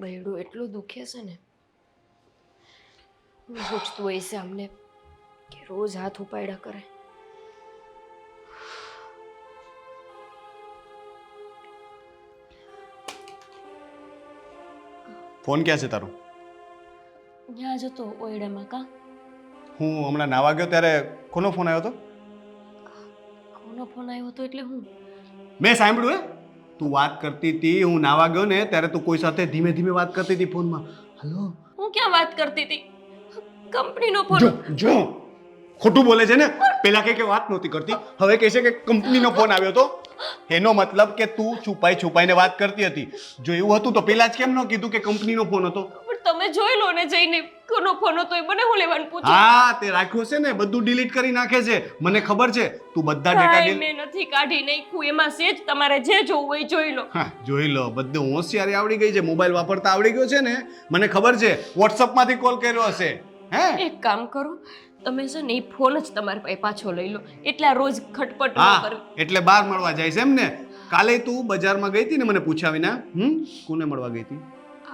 બૈડું એટલું દુખે છે ને, પૂછતું હોય છે અમને કે રોજ હાથ ઉપાડ્યા કરે. ફોન ક્યાં છે તારો? ત્યાં જતો ઓયડામાં. કા હું હમણાં નાવા ગયો ત્યારે કોનો ફોન આવ્યો હતો? કોનો ફોન આવ્યો હતો એટલે હું? મેં સાંભળ્યું તું વાત કરતી હતી, હું નાવા ગયો ને ત્યારે તું કોઈ સાથે ધીમે ધીમે વાત કરતી હતી ફોનમાં. હલો, હું ક્યાં વાત કરતી હતી? કંપનીનો ફોન. જો ખોટું બોલે છે ને. પેલા કે વાત નહોતી કરતી, હવે કહે છે કે કંપનીનો ફોન આવ્યો હતો. એનો મતલબ કે તું છુપાઈને વાત કરતી હતી. જો એવું હતું તો પેલા જ કેમ ન કીધું કે કંપનીનો ફોન હતો? પણ તમે જોઈ લો ને જઈને કોનો ફોન હતો એ મને હું લેવાનું પૂછું. હા, તે રાખ્યો છે ને, બધું ડિલીટ કરી નાખે છે. મને ખબર છે તું બધા ડેટા મેં નથી કાઢી નાખ્યું. એમાં છે જ તમારે જે જોવું હોય જોઈ લો. હા, જોઈ લો. બધું હોશિયારી આવડી ગઈ છે, મોબાઈલ વાપરતા આવડી ગયો છે ને. મને ખબર છે WhatsApp માંથી કોલ કર્યો હશે. હે, એક કામ કરો, તમે છે ને એ ફોન જ તમારી પાસે પાછો લઈ લો. એટલે આ રોજ ખટપટ ન હા, કરવી. એટલે બહાર મળવા જાય છે એમ ને. કાલે તું બજારમાં ગઈ હતી ને મને પૂછાવીને, કોને મળવા ગઈ હતી?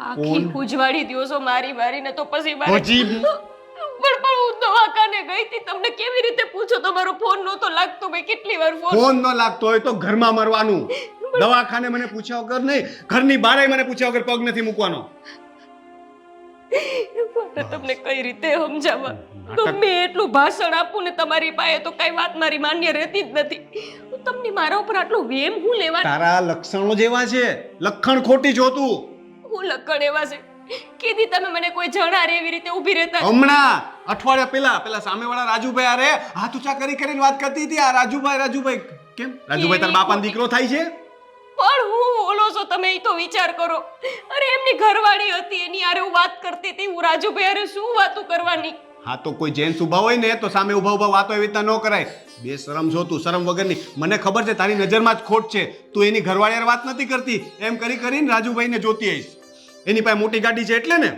આખી ઉજવાડી દ્યો છો મારીને તો પછી મારે હજી પણ હું દવાખાને ગઈ હતી. તમને કેવી રીતે પૂછો? તમારો ફોન નહોતો લાગતો. મેં કેટલી વાર ફોન ન લાગતો હોય તો ઘરમાં મરવાનું. દવાખાને મને પૂછ્યા વગર નહીં, ઘરની બહાર મને પૂછ્યા વગર પગ નથી મૂકવાનો. તમને કઈ રીતે સમજાવવા? ગમે એટલું ભાષણ આપું ને તમારી પાસે તો કઈ વાત મારી માન્ય રહેતી જ નથી. તમને મારા ઉપર આટલો વેમ હું લેવા? તારા લક્ષણો જેવા છે, લક્ષણ ખોટી જોતું. હું લક્ષણ એવા છે? કીધી તમે મને કોઈ જણાર એવી રીતે ઊભી રહેતા? હમણાં અઠવાડિયા પેલા સામેવાળા રાજુભાઈ અરે હાથ ઊંચા કરીને વાત કરતી હતી. આ રાજુભાઈ કેમ? રાજુભાઈ તારા બાપાનો દીકરો થાય છે? પણ હું બોલો છો તમે? એ તો વિચાર કરો. અરે એમની ઘરવાળી હતી, એની હારે હું વાત કરતી હતી. હું રાજુભાઈ હારે શું વાતો કરવાની? હા, તો કોઈ જેન્ટ્સ ઊભા હોય ને તો સામે ઊભા વાતો એવી રીતના ન કરાય. બે શરમ છો તું, શરમ વગરની. મને ખબર છે તારી નજરમાં જ ખોટ છે. તું એની ઘરવાળી વાત નથી કરતી. એમ કરીને રાજુભાઈને જોતી આવીશ. એની પાસે મોટી ગાડી છે એટલે ને.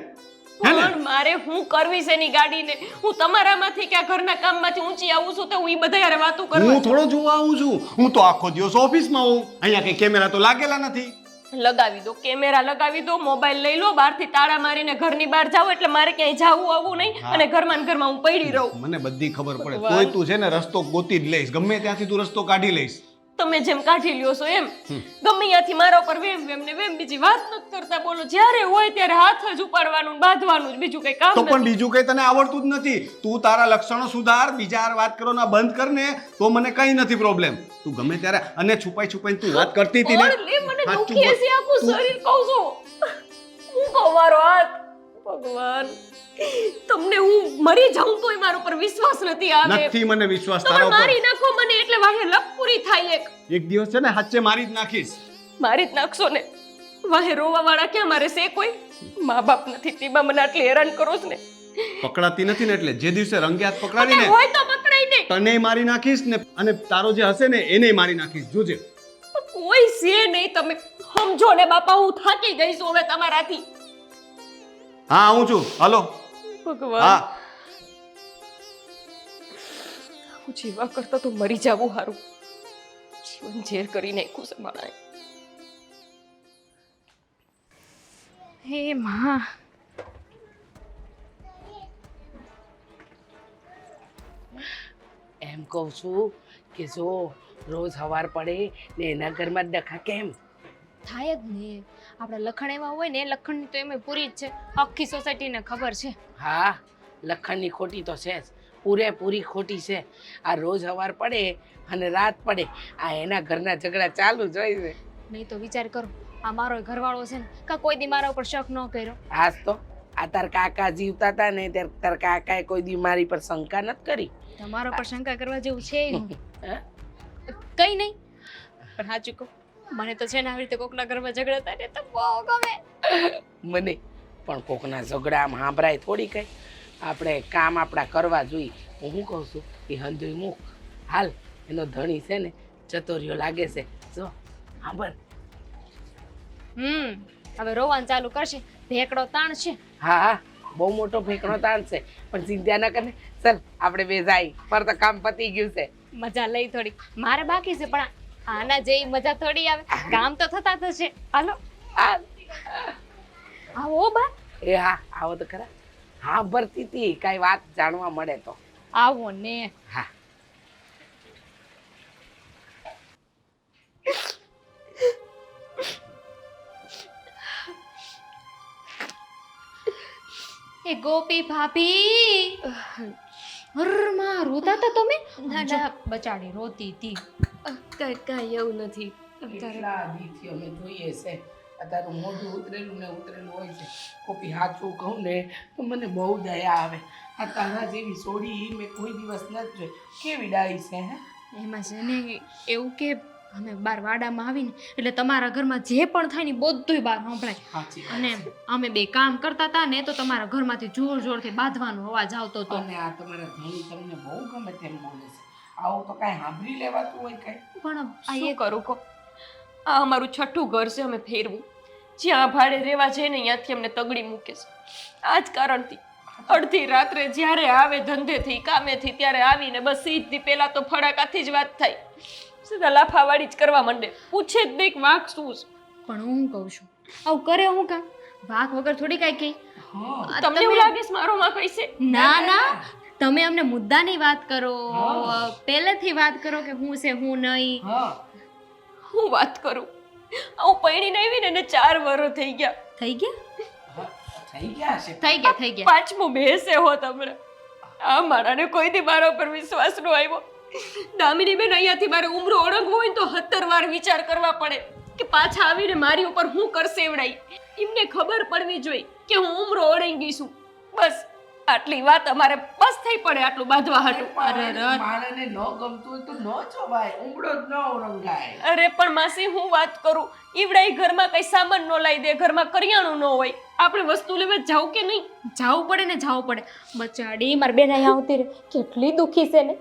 પણ મારે હું કરવી છે એની ગાડીને? હું તમારામાંથી કે આ ઘરના કામમાંથી ઊંચી આવું છું તો હું ઈ બધા હારે વાતો કરવા? હું થોડો જોવા આવું છું. હું તો આખો દિવસ ઓફિસમાં હોઉં. અહીંયા કઈ કેમેરા તો લાગેલા નથી. લગાવી દો, કેમેરા લગાવી દો, મોબાઈલ લઈ લો, બહારથી તાળા મારીને ઘરની બહાર જાઓ એટલે મારે ક્યાંય જાવું આવવું નહીં અને ઘરમાં ને ઘરમાં હું પડી રહું. મને બધી ખબર પડે. તોય તું છે ને રસ્તો ગોતી જ લઈશ. ગમે ત્યાંથી તું રસ્તો કાઢી લઈશ. તમે જેમ કાઢી લ્યો છો એમ. ગમે ત્યાંથી મારા ઉપર વેમ ને વેમ, બીજી વાત નથી કરતા. બોલો, જ્યારે હોય ત્યારે હાથ જ ઉપાડવાનું બાંધવાનું, બીજું કઈ કામ તો નથી. પણ બીજું કઈ તને આવડતું જ નથી. તું તારા લક્ષણો સુધાર, બીજા હારે વાત કરવાનો બંધ કર ને તો મને કઈ નથી પ્રોબ્લેમ. તું ગમે ત્યારે અને છુપાઈને તું વાત કરતી હતી ને. મને દુખી છે આખું શરીર કહું છું. હું કહું મારો હાથ. ભગવાન, તમને હું મરી જાઉં તોય મારા ઉપર વિશ્વાસ નથી આવે. નથી મને વિશ્વાસ તમે તારા ઉપર. મારી નાખો મને એટલે વાહે લપ પૂરી થાય. એક દિવસ છે ને હાચે મારી જ નાખીશ. મારી જ નાખશો ને? વાહે રોવા વાળા ક્યાં મારે છે કોઈ? મા બાપ નથી તેમાં મને આટલી હેરાન કરો છો ને. પકડાતી નથી ને એટલે જે દિવસે રંગે હાથ પકડાવી ને હોય તો પકડાઈ ને. તને મારી નાખીશ ને અને તારો જે હશે ને એને મારી નાખીશ. જોજે. કોઈ છે નહીં. તમે સમજો ને બાપા, હું થાકી ગઈ છું હવે તમારાથી. હા, આવું છું. હાલો. ભગવાન, હા, હું જીવા કરતા તો મરી જાવું હારું. જીવન ઝેર કરી નાખ્યું છે મારા. હે માં, એમ કહું છું કે જો રોજ સવાર પડે ને એના ઘરમાં ડખા કેમ થાય જ ને. આપણા લખણ એવા હોય ને, લખણની તો એમ પૂરી જ છે. આખી સોસાયટીને ખબર છે. હા, લખણની ખોટી તો છે જ, પૂરેપૂરી ખોટી છે. આ રોજ સવાર પડે અને રાત પડે આ એના ઘરના ઝઘડા ચાલુ જ હોય છે. નહીં તો વિચાર કરો, આ મારો ઘરવાળો છે ને, કા કોઈ દી મારા ઉપર શક ન કર્યો. આજ તો આ તાર કાકા જીવતા હતા ને ત્યારે તાર કાકાએ કોઈ દી મારી પર શંકા નથી કરી. તમારા પર શંકા કરવા જેવું છે નહીં. હે? કઈ નહીં, પણ સાચું કહું, મને તો છે ને આવી રીતે કોકના ઘરમાં ઝઘડા થાય ને તો બહુ ગમે. મને પણ કોકના ઝઘડા આમ સાંભળાય થોડી કઈ. આપણે કામ આપણા કરવા જોઈએ. હું શું કહું છું એ હંધુય મૂક. હાલ, એનો ધણી છે ને જતો રહ્યો લાગે છે. જો સાંભળ. હવે રોવાનું ચાલુ કરશે. ભેકડો તાણ છે. હા હા, બહુ મોટો ફેંકણો તાણ છે, પણ ચિંતા ન કરે. ચાલ આપણે બે જાય, પર તો કામ પતી ગયું છે. મજા લઈ થોડી. મારે બાકી છે પણ આના જેવી મજા થોડી આવે. કામ તો થતા થશે. હાલો. હાલ. આવો એ હા આવો તો ખરા. હા ભરતી હતી કાંઈ વાત જાણવા મળે તો. આવો ને. હા એ ગોપી ભાભી માં રોતા હતા તમે? ના, જો, ના. બચાડી રોતી હતી. કાંઈ એવું નથી. કેટલા દીથી અમે જોઈએ છે આ તારું મોઢું ઉતરેલું ને ઉતરેલું હોય છે. કોપી સાચું કહું ને તો મને બહુ દયા આવે. આ તારા જેવી સોડી મેં કોઈ દિવસ નથી જોઈ. કેવી ડાઈ છે હે? એમાં છે ને એવું કે અમે બાર વાડામાં આવીને એટલે તમારા ઘરમાં જે પણ થાય ને બધુંય બહાર સંભળાય. સાચી વાત અને છે. અમે બે કામ કરતા હતા ને તો તમારા ઘરમાંથી જોર જોરથી બાંધવાનો અવાજ આવતો હતો. અને આ તમારા ધણી તમને બહુ ગમે તેમ બોલે છે. આવું તો કાંઈ સાંભળી લેવાતું હોય કાંઈ? પણ આ શું એક કરું કહો? આ અમારું છઠ્ઠું ઘર છે અમે ફેરવું. જ્યાં ભાડે રહેવા જઈએ ને ત્યાંથી અમને તગડી મૂકે છે. આ જ કારણથી અડધી રાત્રે જ્યારે આવે ધંધેથી કામેથી ત્યારે આવીને બસ સીધી પહેલા તો ફડાકાથી જ વાત થાય. સીધા લાફાવાળી જ કરવા માંડે. પૂછે જ નહીં કે વાંક શું છે. પણ હું કહું છું આવું કરે હું કામ? વાક વગર થોડી કાંઈ કહી. હા તમને એવું લાગે છે મારો માં કઈ છે? ના ના તમે અમને મુદ્દાની વાત કરો, હા. પહેલેથી વાત કરો કે હું છે હું નહીં. હા હું વાત કરું. હું પૈણીને આવી ને એને 4 વર્ષ થઈ ગયા. થઈ ગયા હા, થઈ ગયા છે. થઈ ગયા. પાંચમું બેસે હો તમને. આ મારાને કોઈ દી મારા ઉપર વિશ્વાસ ન આવ્યો. દામિની બેન અહીંયાથી મારે ઉમરો ઓળંગવો હોય ને તો 17 વાર વિચાર કરવા પડે કે પાછા આવીને મારી ઉપર હું કરશે એવડાઈ. એમને ખબર પડવી જોઈએ કે હું ઉમરો ઓળંગી છું. બસ આટલી વાત અમારે બસ થઈ પડે આટલું બાંધવા હાટું. અરે રર. માણસને ન ગમતું હોય તો ન જોવાય. ઉમળો જ ન ઓળંગાય. અરે પણ માસી હું વાત કરું. ઈવડાઈ ઘરમાં કઈ સામાન ન લાવી દે, ઘરમાં કરિયાણું ન હોય. આપણે વસ્તુ લેવા જાવ કે નહીં? જાવું પડે ને જાવું પડે. બચાડી મારી બેન અહીંયા આવતી રહે કેટલી દુખી છે ને.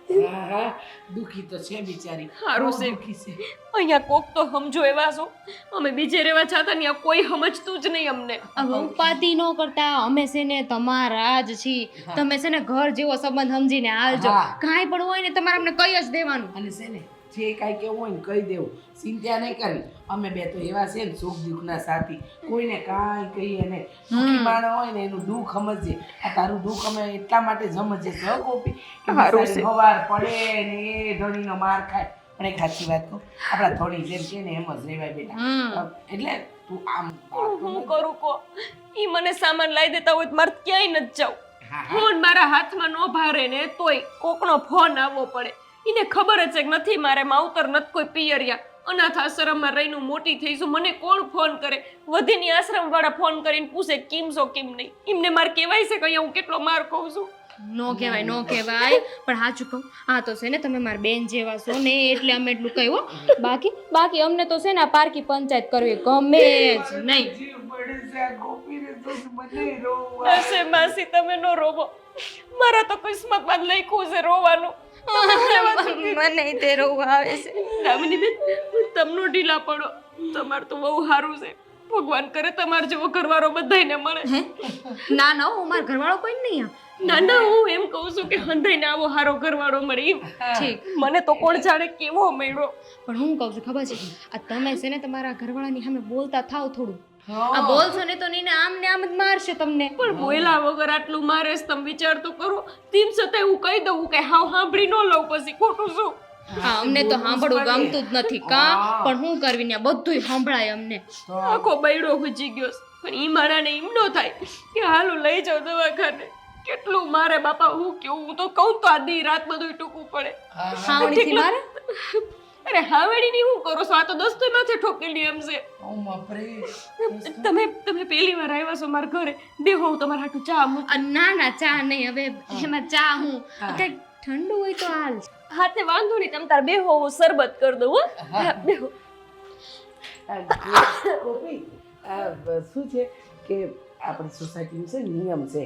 હા હા દુખી તો છે બિચારી. હારું બહુ છે. દુખી છે. અહીંયા કોક તો સમજો એવા છો. અમે બીજે રહેવા છતાં ત્યાં કોઈ સમજતું જ નહીં અમને. હવે ઉપાધિ ન કરતા અમે છે ને તમારા જ છીએ. તમે છે ને ઘર જેવો સંબંધ સમજીને હાલજો. હા. કાંઈ પણ હોય ને તમારે અમને કહી જ દેવાનું. અને છે ને જે કાંઈ કેવું હોય ને કહી દેવું. ચિંતા નહીં કરવી. અમે બે તો એવા છે ને સુખ દુઃખના સાથી. કોઈને કાંઈ કહીએ નહીં. દુઃખી માણસ હોય ને એનું દુઃખ સમજીએ. આ તારું દુઃખ અમે એટલા માટે સમજીએ છે હો ગોપી કે હારું બિચારી છે. સવાર પડે ને એ ધણીનો માર ખાય. પણ એક સાચી વાત કહું આપણા ધણી જેમ કે ને એમ જ રહેવાય બેટા. એટલે તું આમ વાત તો હું ન કરું કો? ઈ મને સામાન લાવી દેતા હોય તો મારે ક્યાંય નથી જાવ. હા, હા. ફોન મારા હાથમાં ન ભારે ને તોય કોકનો ફોન આવવો પડે. એને ખબર જ છે કે નથી મારે માવતર નથી કોઈ પિયરિયા. અનાથ આશ્રમમાં રહીને મોટી થઈશું. મને કોણ ફોન કરે? વધીની આશ્રમ વાળા ફોન કરીને પૂછે કેમ છો કેમ નહીં. એમને મારે કહેવાય છે કે અહીંયા હું કેટલો માર ખાઉં છું. નો કહેવાય નો કહેવાય. પણ સાચું કહું આ તો છે ને તમે મારી બેન જેવા છો ને એટલે અમે એટલું કહ્યું. બાકી અમને તો છે ને આ પારકી પંચાયત કરવી ગમે જ નહીં. જીવ બળે છે આ ગોપીને તો જ મને રોવા. હશે માસી તમે નો રોવો. મારા તો કિસ્મતમાં જ લખ્યું છે રોવાનું. મને તે રોવા આવે છે. દામિની બેન તમનો ઢીલા પડો. તમારું તો બહુ સારું છે. ભગવાન કરે તમાર જેવો ઘરવાળો બધાયને મળે. ના ના હું મારા ઘરવાળો કોઈ નહીં આમ. ના ના હું એમ કહું છું કે હંધાઈને આવો હારો ઘરવાળો મળે એમ. ઠીક. મને તો કોણ જાણે કેવો મળ્યો. પણ હું કહું છું ખબર છે આ તમે છે ને તમારા ઘરવાળાની સામે બોલતા થાવ થોડું. હા. આ બોલશો ને તો નીને આમ ને આમ જ મારશે તમને. પણ બોયલા વગર આટલું મારે છે તમે વિચાર તો કરો. તેમ છતાંય હું કહી દઉં કે હાવ સાંભળી ન લઉં પછી ખોટું શું? હા અમને તો સાંભળવું ગમતું જ નથી કા. પણ હું કરવી ને બધુંય સંભળાય અમને. આખો બૈડો હુજી ગયો છે. પણ ઈ મારાને એમ ન થાય કે હાલું લઈ જાવ દવાખાને. કેટલું મારે બાપા હું કેવું. હું તો કહું તો આ દી રાત બધું ટૂંકું પડે. હાવણીથી મારે અરે હાવેડીની હું કરો છો? આ તો દસ્તોય માથે ઠોકેલી એમ છે. ઓ બાપરે. તમે પહેલી વાર આવ્યા છો મારા ઘરે. બેહો હું તમારા હાટુ ચા મૂકું. ના ના ચા નહીં હવે એમાં ચા હું કંઈક ઠંડુ હોય તો હાલ. હા તે વાંધો નહીં તમે તાર બેહો હું શરબત કરી દઉં હો. હા, બેહો. ગોપી શું છે કે આપણી સોસાયટીનું છે નિયમ છે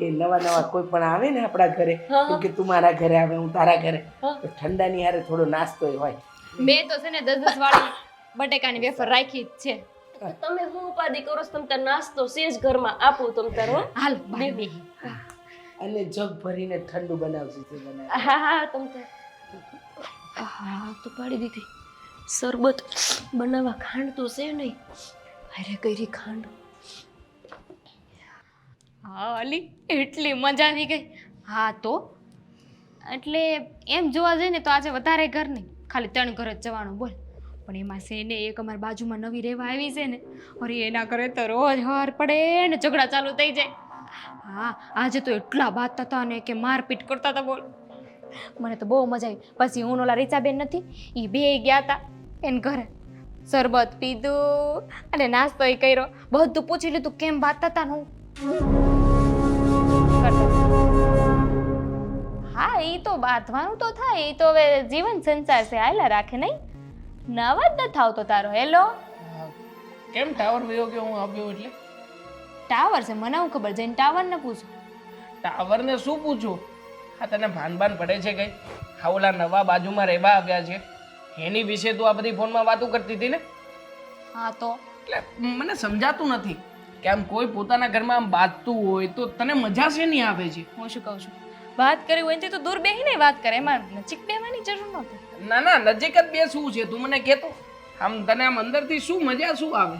કે નવા કોઈ પણ આવે ને આપણા ઘરે કેમ કે તું મારા ઘરે આવે હું તારા ઘરે તો ઠંડાની હારે થોડો નાસ્તો હોય. મેં તો છે ને 10 વાળી બટેકાની વેફર રાખી જ છે. તમે હું ઉપાધિ કરો છો? તમ તાર નાસ્તો સેજ ઘરમાં આપું તમ તાર હો. હાલ બાય બે. અને જગ ભરીને ઠંડુ બનાવશે તે બનાવે. હા હા તમ તાર. હા તો પાડી દીધી. શરબત બનાવવા ખાંડ તો છે નહીં. અરે કઈરી ખાંડ. હા અલી એટલી મજા આવી ગઈ. હા તો એટલે એમ જોવા જઈએ ને તો આજે વધારે ઘર નહીં, ખાલી 3 ઘર જ જવાનું બોલ. પણ એમાં છે ને એક અમારી બાજુમાં નવી રહેવા આવી છે ને, અરે એના ઘરે તો રોજ હર પડે ને ઝઘડા ચાલુ થઈ જાય. હા આજે તો એટલા બાતતા હતા ને કે મારપીટ કરતા હતા બોલ. મને તો બહુ મજા આવી. પછી હું ઓલા રીચાબેન નથી એ બે ગયા હતા એને ઘરે, શરબત પીધું અને નાસ્તો એ કર્યો, બધું પૂછી લીધું કેમ બાતતા હતા ને હું હા એ તો બાંધવાનું તો થાય, એ તો હવે જીવન સંસાર છે, હાલ્યા રાખે નહીં. નવા જ ન થાવ તો તારો. હેલો કેમ ટાવર વયો ગયો હું આવ્યો એટલે? ટાવર છે મને હું ખબર, જઈને ટાવર ને પૂછો. ટાવરને શું પૂછું? હા તને ભાન પડે છે કઈ? હા ઓલા નવા બાજુમાં રહેવા આવ્યા છે એની વિશે તું આ બધી ફોનમાં વાતો કરતી હતી ને? હા તો એટલે મને સમજાતું નથી કે આમ કોઈ પોતાના ઘરમાં આમ બાંધતું હોય તો તને મજા છે નહીં આવે છે? હું શું કહું છું, વાત કરી હોય તો દૂર બેહીને વાત કરે, એમાં નજીક બેહવાની જરૂર નહોતી. ના ના નજીક જ બેસવું છે, તું મને કહેતો આમ તને આમ અંદરથી શું મજા શું આવે?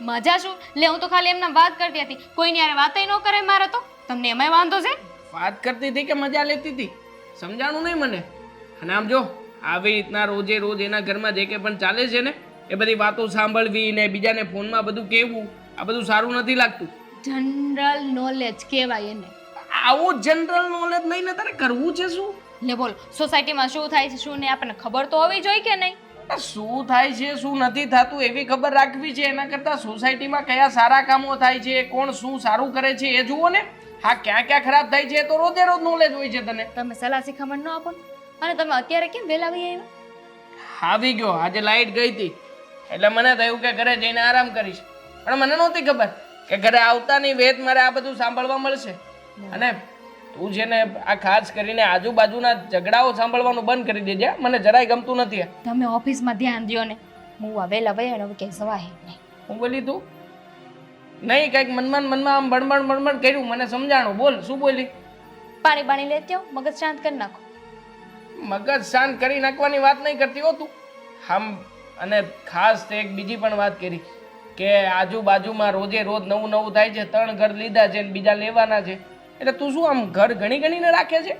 મજા શું લે, હું તો ખાલી એમના વાત કરતી હતી, કોઈની યારે વાતય ન કરે મારે તો. તમને એમાંય વાંધો છે? વાત કરતી હતી કે મજા લેતી હતી સમજાણું નહીં મને. અને આમ જો આવી રીતના રોજે રોજ એના ઘરમાં જે કંઈ પણ ચાલે છે ને એ બધી વાતો સાંભળવી ને બીજાને ફોનમાં બધું કહેવું, આ બધું સારું નથી લાગતું. જનરલ નોલેજ કહેવાય એને. આવું જનરલ નોલેજ લઈને તારે કરવું છે શું? લે બોલ, સોસાયટીમાં શું થાય છે શું નહીં આપણને ખબર તો હોવી જોઈએ કે નહીં? શું થાય છે શું નથી થતું એવી ખબર રાખવી છે, એના કરતાં સોસાયટીમાં કયા સારા કામો થાય છે, કોણ શું સારું કરે છે એ જુઓ ને. હા ક્યાં ક્યાં ખરાબ થાય છે એ તો રોજે રોજ નોલેજ હોય છે તને. તમે સલાહ શિખામણ ન આપો ને? અને તમે અત્યારે કેમ વહેલા આવી આવ્યા? આવી ગયો, આજે લાઈટ ગઈ હતી એટલે મને થયું કે ઘરે જઈને આરામ કરીશ, પણ મને નહોતી ખબર કે ઘરે આવતાની વેત મારે આ બધું સાંભળવા મળશે. અને તું છે ને આ ખાસ કરીને આજુબાજુના ઝઘડાઓ સાંભળવાનું બંધ કરી દેજે, મને જરાય ગમતું નથી. તમે ઓફિસમાં ધ્યાન દ્યો ને, હું આ વહેલા વહી હવે ક્યાંય સવાય નહીં. હું બોલી તું? નહીં કંઈક મનમાં આમ બણબણ કર્યું, મને સમજાણું. બોલ શું બોલી? પાણી લેતી આવો, મગજ શાંત કરી નાખો. મગજ શાંત કરી નાખવાની વાત નહીં કરતી હો તું. આમ અને ખાસ તે એક બીજી પણ વાત કરી કે આજુબાજુમાં રોજે રોજ નવું નવું થાય છે, 3 ઘર લીધા છે ને બીજા લેવાના છે, એટલે તું શું આમ ઘર ગણીને રાખે છે?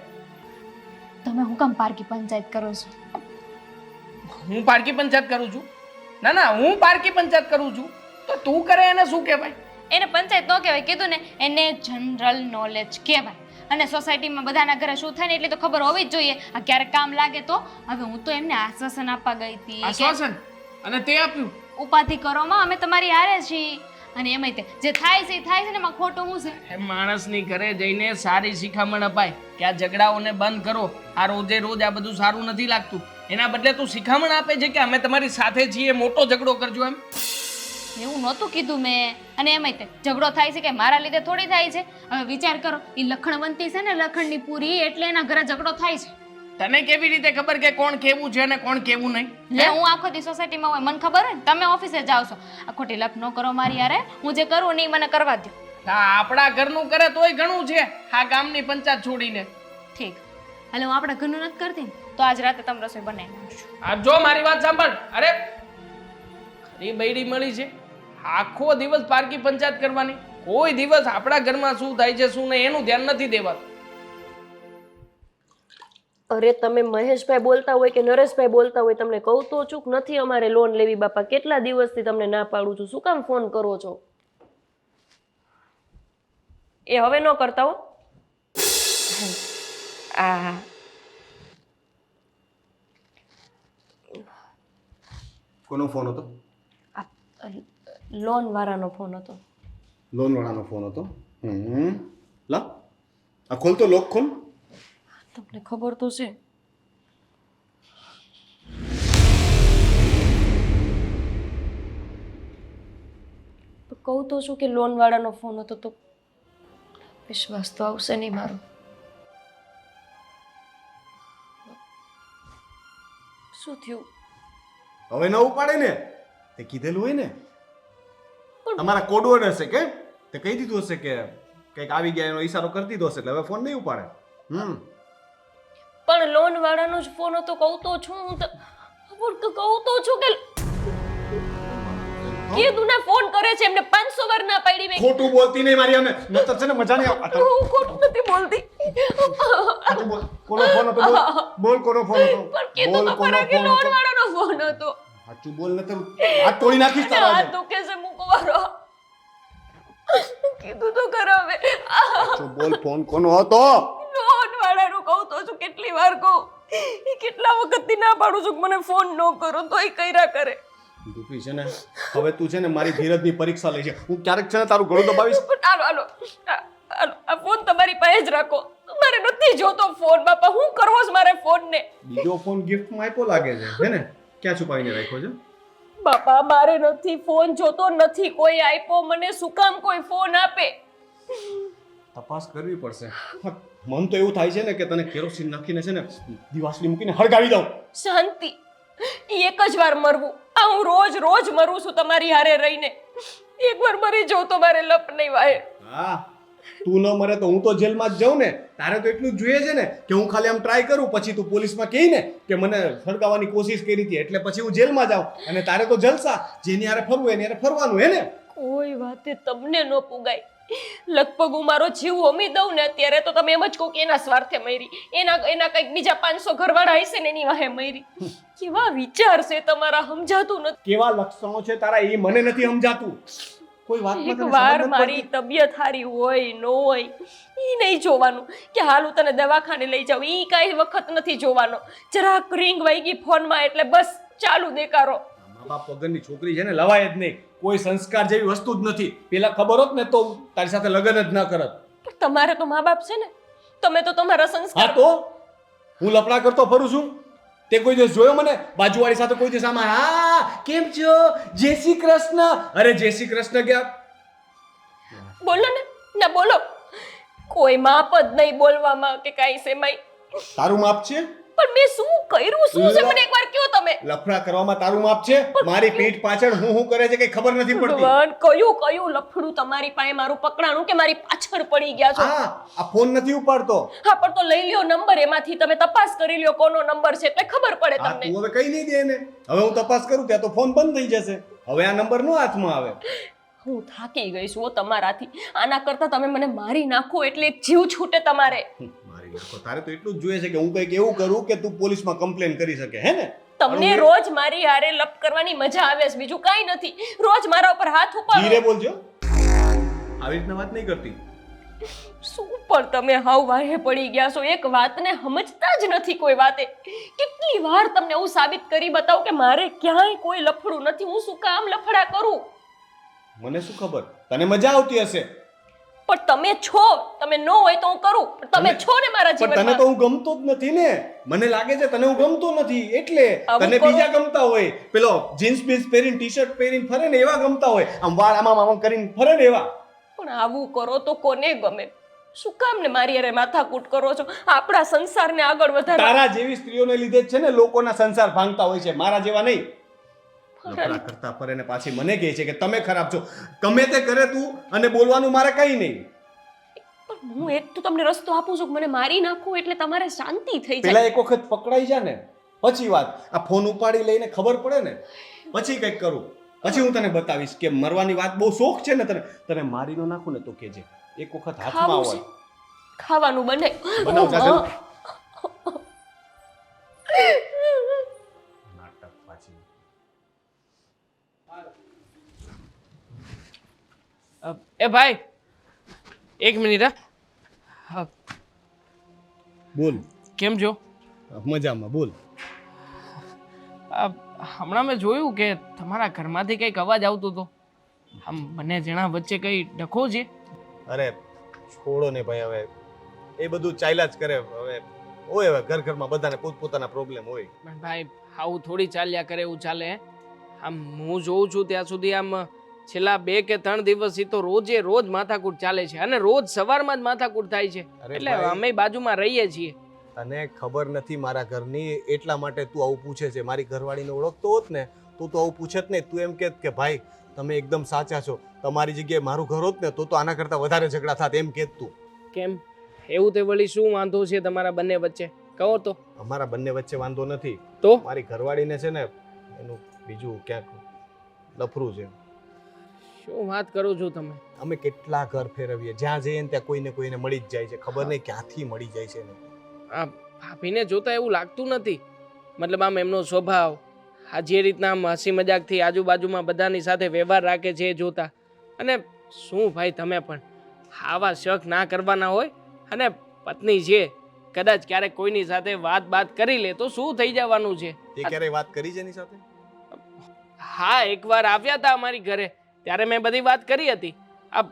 તમે હું કામ પારકી પંચાયત કરો છો? હું પારકી પંચાયત કરું છું? ના ના હું પારકી પંચાયત કરું છું તો તું કરે એને શું કહેવાય? એને પંચાયત ન કહેવાય, કીધું ને, એને જનરલ નોલેજ કહેવાય. અને સોસાયટીમાં બધાના ઘરે શું થાય ને એટલી તો ખબર હોવી જ જોઈએ. આ ક્યારેક કામ લાગે તો. હવે હું તો એમને આશ્વાસન આપવા ગઈ હતી. આશ્વાસન? અને તે આપ્યું? ઉપાધિ કરો માં, અમે તમારી હારે છીએ. અને એમાંય તે જે થાય છે ને એમાં ખોટું હું છે? એ માણસની ઘરે જઈને સારી શિખામણ અપાય કે આ ઝઘડાઓને બંધ કરો, આ રોજે રોજ આ બધું સારું નથી લાગતું. એના બદલે તું શિખામણ આપે છે કે અમે તમારી સાથે છીએ, મોટો ઝઘડો કરજો એમ. એવું નહોતું કીધું મેં. અને એમાંય તે ઝઘડો થાય છે કે મારા લીધે થોડી થાય છે? હવે વિચાર કરો, એ લખણવંતી છે ને, લખણની પૂરી, એટલે એના ઘરે ઝઘડો થાય છે. તને કેવી રીતે ખબર કે કોણ કેવું છે ને કોણ કેવું નહીં? લે હું આખો દી સોસાયટીમાં હોય, મને ખબર હોય ને. તમે ઓફિસે જાવ છો, આ ખોટી લપ ન કરો મારી યારે. હું જે કરું ને એ મને કરવા દો. હા આપણા ઘરનું કરે તોય ઘણું છે, આ ગામની પંચાયત છોડીને. ઠીક, એટલે હું આપણા ઘરનું નથી કરતી ને તો આજ રાતે તમે રસોઈ બનાવી નાખજો. આ જો મારી વાત સાંભળ. અરે ખરી બૈડી મળી છે, આખો દિવસ પારકી પંચાયત કરવાની, કોઈ દિવસ આપણા ઘરમાં શું થાય છે શું નહીં એનું ધ્યાન નથી દેવાતું. અરે તમે મહેશભાઈ બોલતા હોય કે નરેશભાઈ બોલતા હોય, તમને કહું તો ચૂક નથી અમારે લોન લેવી બાપા. કેટલા દિવસથી તમને ના પાડું છું, શું કામ ફોન કરો છો? એ હવે ન કરતા હો. આ કોનો ફોન હતો? લોન વાળાનો ફોન હતો. લોન વાળાનો ફોન હતો? લા આ ખોલ તો, લોક ખોલ. તમને ખબર તો છે. તો કહું તો છું કે લોન વાળાનો ફોન હતો, તો વિશ્વાસ તો આવશે નહીં મારો. શું થયું? હવે ન ઉપાડે ને, તે કીધેલું હોય ને. તમારા કોડવર્ડ હશે કે તે કહી દીધું હશે કે કંઈક આવી ગયા એનો ઈશારો કરી દીધો હશે, એટલે હવે ફોન નહીં ઉપાડે. પણ લોન વાળાનો જ ફોન હતો. કહું તો છું હું કહું તો છું કે કીધું ના ફોન કરે છે, એમને 500 વાર ના પાડી દામિની બેન ખોટું બોલતી નહીં મારી અમે નતર છે ને મજા નહીં આવે. હું ખોટું નથી બોલતી સાચું બોલ. કોનો ફોન હતો બોલ. બોલ કોનો ફોન હતો. પણ કીધું તો ખરા કે લોન વાળાનો ફોન હતો સાચું બોલ નતર હાથ તોડી નાખીશ તારા આ આજે. તો કેસે મૂકવાનો કીધું તો ખરા હવે સાચું બોલ ફોન કોનો હતો. લોન વાળાનું કહું તો છું કેટલી વાર કહું એ કેટલા વખતથી ના પાડું છું કે મને ફોન ન કરો તોય કર્યા કરે દુખી છે ને હવે તું છે ને મારી ધીરજની પરીક્ષા લઈ છે. હું ક્યારેક છે ને તારું ગળું દબાવીશ. પણ હાલો હાલો આ ફોન તમારી પાસે જ રાખો મારે નથી જોતો ફોન બાપા હું કરવો છે મારે ફોન ને બીજો ફોન ગિફ્ટમાં આપ્યો લાગે છે હે ને ક્યાં છુપાવીને રાખ્યો છે. બાપા મારે નથી ફોન જોતો નથી કોઈ આપ્યો મને શું કામ કોઈ ફોન આપે તપાસ કરવી પડશે. મન તો એવું થાય છે ને કે તને કેરોસીન નાખીને છે ને દિવાસળી મૂકીને હળગાવી દઉં. શાંતિ ઈ એક જ વાર મરવું આ હું રોજ રોજ મરું છું તમારી હારે રહીને એકવાર મરી જાઉં તો મારે લપ નહીં વાય હા તું ન મરે તો હું તો જેલમાં જ જાઉં ને. તારે તો એટલું જ જોઈએ છે ને કે હું ખાલી આમ ટ્રાય કરું પછી તું પોલીસમાં કહી ને કે મને સળગાવવાની કોશિશ કરી હતી એટલે પછી હું જેલમાં જાઉં અને તારે તો જલસા જેની હારે ફરવું એની હારે ફરવાનું હે ને. કોઈ વાતે તમને ન પુગાય લગભગ હું મારો જીવ હોમી દઉં ને અત્યારે તો તમે એમ જ કહો કે એના સ્વાર્થે મરી એના કંઈક બીજા 500 ઘરવાળા હશે ને એની વાહે મરી કેવા વિચાર છે તમારા સમજાતું નથી કેવા લક્ષણો છે તારા એ મને નથી સમજાતું. કોઈ વાતમાં એક તને વાર સમજ નથી મારી પડતી? તબિયત સારી હોય ન હોય ઈ નહીં જોવાનું કે હાલ હું તને દવાખાને લઈ જાઉં ઈ કાંઈ વખત નથી જોવાનો જરાક રિંગ વાગી ફોનમાં એટલે બસ ચાલુ દેકારો મા બાપ વગરની છોકરી છે ને લવાય જ નહીં. કોઈ સંસ્કાર જેવી વસ્તુ જ નથી. પેલા ખબર હોત ને તો તારી સાથે લગ્ન જ ના કરત. પણ તમારે તો મા બાપ છે ને તમે તો તમારા હા સંસ્કાર તો હું લફડા કરતો ફરું છું. તે કોઈ દિવસ જોયો મને બાજુવાળી સાથે કોઈ દિવસ આમાં હા કેમ છો જય શ્રી કૃષ્ણ અરે જય શ્રી કૃષ્ણ ક્યાં બોલો ને ના બોલો કોઈ માપ જ નહીં બોલવામાં કે કાંઈ સેમાય તારું માપ છે. પણ મેં શું કર્યું શું છે મને એકવાર કયો તમે લફડા કરવામાં તારું માપ છે. મારી પીઠ પાછળ હું કરે છે કઈ ખબર નથી પડતી. ભગવાન કયું લફડું તમારી પાસે મારું પકડાણું કે મારી પાછળ પડી ગયા છો હા આ ફોન નથી ઉપાડતો. હા પણ તો લઈ લ્યો નંબર એમાંથી તમે તપાસ કરી લ્યો કોનો નંબર છે એટલે ખબર પડે હા તમને તું હવે કઈ નહીં દે એને. હવે હું તપાસ કરું ત્યાં તો ફોન બંધ થઈ જશે. હવે આ નંબર નો હાથમાં આવે. હું થાકી ગઈ છું હો તમારાથી આના કરતા તમે મને મારી નાખો એટલે એક જીવ છૂટે તમારે મારી નાખો. તારે તો એટલું જ જોઈએ છે કે હું કંઈક એવું કરું કે તું પોલીસમાં કમ્પ્લેન કરી શકે હે ને. તમને રોજ મારી હારે લપ કરવાની મજા આવે છે બીજું કાંઈ નથી રોજ મારા ઉપર હાથ ધીરે ઉપાડો બોલજો. આવી રીતના વાત નહીં કરતી. શું પણ તમે હાવ વાહે પડી ગયા છો એક વાતને સમજતા જ નથી કોઈ વાતે કેટલી વાર તમને હું સાબિત કરી બતાવું કે મારે ક્યાંય કોઈ લફડું નથી હું શું કામ લફડા કરું મને શું ખબર તને મજા આવતી હશે પણ તમે છો તમે ન હોય તો હું કરું પણ તમે છો ને મારા પણ તને જીવનમાં તો હું ગમતો જ નથી ને. મને લાગે છે તને હું ગમતો નથી એટલે આવું તને કરો. બીજા ગમતા હોય પેલો જીન્સ બીન્સ પહેરીને ટી-શર્ટ પહેરીને ફરે ને એવા ગમતા હોય આમ વાળ આમ કરીને ફરે ને એવા. પણ આવું કરો તો કોને ગમે શું કામ ને મારી હારે માથાકૂટ કરો છો આપણા સંસારને આગળ વધારવા તારા જેવી સ્ત્રીઓને લીધે જ છે ને લોકોના સંસાર ભાંગતા હોય છે મારા જેવા નહીં. લફડા કરતા ફરે ને પાછી મને કહે છે કે તમે ખરાબ છો. ગમે તે કરે તું અને બોલવાનું મારે કઈ નહીં. પણ હું એક તો તમને રસ્તો આપું છું કે મને મારી નાખો એટલે તમારે શાંતિ થઈ જાય પેલા એક વખત પકડાઈ જા ને પછી વાત. આ ફોન ઉપાડી લઈને ખબર પડે ને પછી કંઈક કરું. પછી હું તને બતાવીશ કે મરવાની વાત બહુ શોખ છે ને તને મારી નો નાખું ને તો કેજે. એક વખત હાથમાં ખાવું હોય છે ખાવાનું બને બનાવ જા જલ્દી. નાટક પાછી. એ ભાઈ એક મિનિટ હા બોલ કેમ છો મજામાં બોલ. હમણાં મેં જોયું કે તમારા ઘરમાંથી કંઈક અવાજ આવતો હતો આમ બંને જણા વચ્ચે કઈ ડખો છે અરે છોડો ને ભાઈ હવે એ બધું ચાલ્યા જ કરે હવે હોય હવે ઘરમાં બધાને પોતપોતાના પ્રોબ્લેમ હોય. પણ ભાઈ આવું થોડી ચાલ્યા કરે એવું ચાલે હે? આમ હું જોઉં છું ત્યાં સુધી આમ છેલ્લા 2 કે 3 દિવસથી તો રોજ માથાકૂટ ચાલે છે અને રોજ સવારમાં જ માથાકૂટ થાય છે અરે એટલે ભાઈ, અમે બાજુમાં રહીએ છીએ તને ખબર નથી મારા ઘરની એટલા માટે તું આવું પૂછે છે. મારી ઘરવાળીને ઓળખતો હોત ને તું તો આવું પૂછે જ નહીં. તું એમ કહેત કે ભાઈ તમે એકદમ સાચા છો તમારી જગ્યાએ મારું ઘર હોત ને તો આના કરતાં વધારે ઝઘડા થાત એમ કહેત તું. કેમ એવું તે વળી શું વાંધો છે તમારા બંને વચ્ચે કહો તો અમારા બંને વચ્ચે વાંધો નથી. તો મારી ઘરવાળીને છે ને એનું બીજું ક્યાંક લફરું છે. શું વાત કરો છો તમે? અમે કેટલા ઘર ફેરવીએ, જ્યાં જઈએ ને ત્યાં કોઈને કોઈને મળી જ જાય છે, ખબર નહીં ક્યાંથી મળી જાય છે એને. આ ભાભીને જોતા એવું લાગતું નથી. મતલબ આમ એમનો સ્વભાવ, આ જે રીતના આમ હસી મજાકથી આજુબાજુમાં બધાની સાથે વ્યવહાર રાખે છે એ જોતા. અને શું ભાઈ તમે પણ આવા શક ના કરવાના હોય. અને પત્ની છે, કદાચ ક્યારેક કોઈની સાથે વાત કરી લે તો શું થઈ જવાનું છે? તે ક્યારેય વાત કરી છે એની સાથે? હા, એકવાર આવ્યા હતા અમારી ઘરે, ત્યારે મેં બધી વાત કરી હતી. આ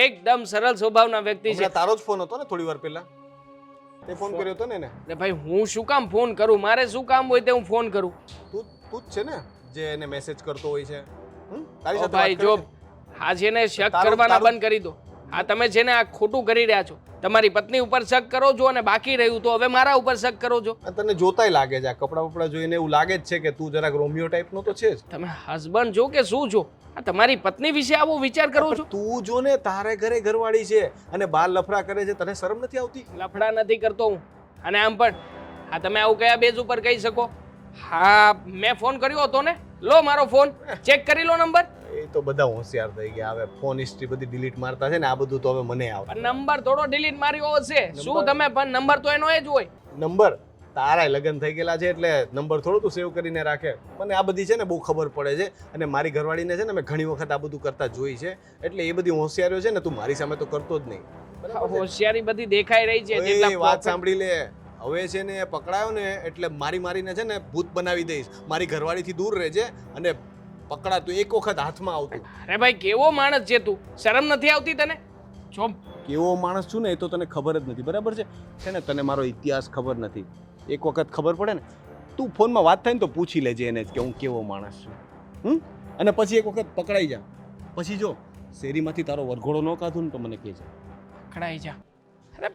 એકદમ સરળ સ્વભાવના વ્યક્તિ છે. હમણાં તારો જ ફોન હતો ને થોડી વાર પહેલા? તે ફોન કર્યો હતો ને એને? એટલે ભાઈ હું શું કામ ફોન કરું? મારે શું કામ હોય તે હું ફોન કરું? તું જ છે ને જે એને મેસેજ કરતો હોય છે? તારી ઓ સાથે ભાઈ વાત કરે જો છે? આ છે ને શક તારું- કરવાના તારું- બંધ કરી દો. આ તમે છે ને આ ખોટું કરી રહ્યા છો. તમારી પત્ની ઉપર શક કરો છો અને બાકી રહ્યું તો હવે મારા ઉપર શક કરો છો. આ તને જોતાય લાગે છે, આ કપડાં બપડા જોઈને એવું લાગે જ છે કે તું જરાક રોમિયો ટાઈપનો તો છે જ. તમે હસબન્ડ છો કે શું છો? આ તમારી પત્ની વિશે આવો વિચાર કરો છો? તું જો ને તારે ઘરે ઘરવાળી છે અને બાર લફડા કરે છે, તને શરમ નથી આવતી? લફડા નથી કરતો હું. અને આમ પણ હા તમે આવું કયા બેઝ ઉપર કહી શકો? હા મેં ફોન કર્યો હતો ને, લો મારો ફોન ચેક કરી લો નંબર. એ તો બધા હોશિયાર થઈ ગયા, હવે ફોન હિસ્ટ્રી બધી ડિલીટ મારતા છે ને, આ બધું તો હવે મને આવે. પણ નંબર થોડો ડિલીટ માર્યો હશે. શું તમે પણ નંબર તો એનો એ જ હોય. નંબર તારાય લગ્ન થઈ ગયેલા છે એટલે નંબર થોડો તું સેવ કરીને રાખે. મને આ બધી છે ને બહુ ખબર પડે છે, અને મારી ઘરવાળીને છે ને મેં ઘણી વખત આ બધું કરતા જોઈ છે, એટલે એ બધી હોશિયારીઓ છે ને તું મારી સામે તો કરતો જ નહીં. બરાબર છે? હોશિયારી બધી દેખાઈ રહી છે. ઓય, જેટલા વાત profit- સાંભળી લે. હવે છે ને પકડાયો ને એટલે મારીને છે ને ભૂત બનાવી દઈશ. મારી ઘરવાળીથી દૂર રહેજે, અને પકડા તું એક વખત હાથમાં આવતું. અરે ભાઈ કેવો માણસ છે તું? શરમ નથી આવતી તને? જો કેવો માણસ છું ને એ તો તને ખબર જ નથી, બરાબર છે ને? તને મારો ઇતિહાસ ખબર નથી. એક વખત ખબર પડે ને, તું ફોનમાં વાત થાય ને તો પૂછી લેજે એને જ કે હું કેવો માણસ છું. અને પછી એક વખત પકડાઈ જા, પછી જો શેરીમાંથી તારો વરઘોડો ન કાઢું ને તો મને કહેજે. પકડાઈ જા. અરે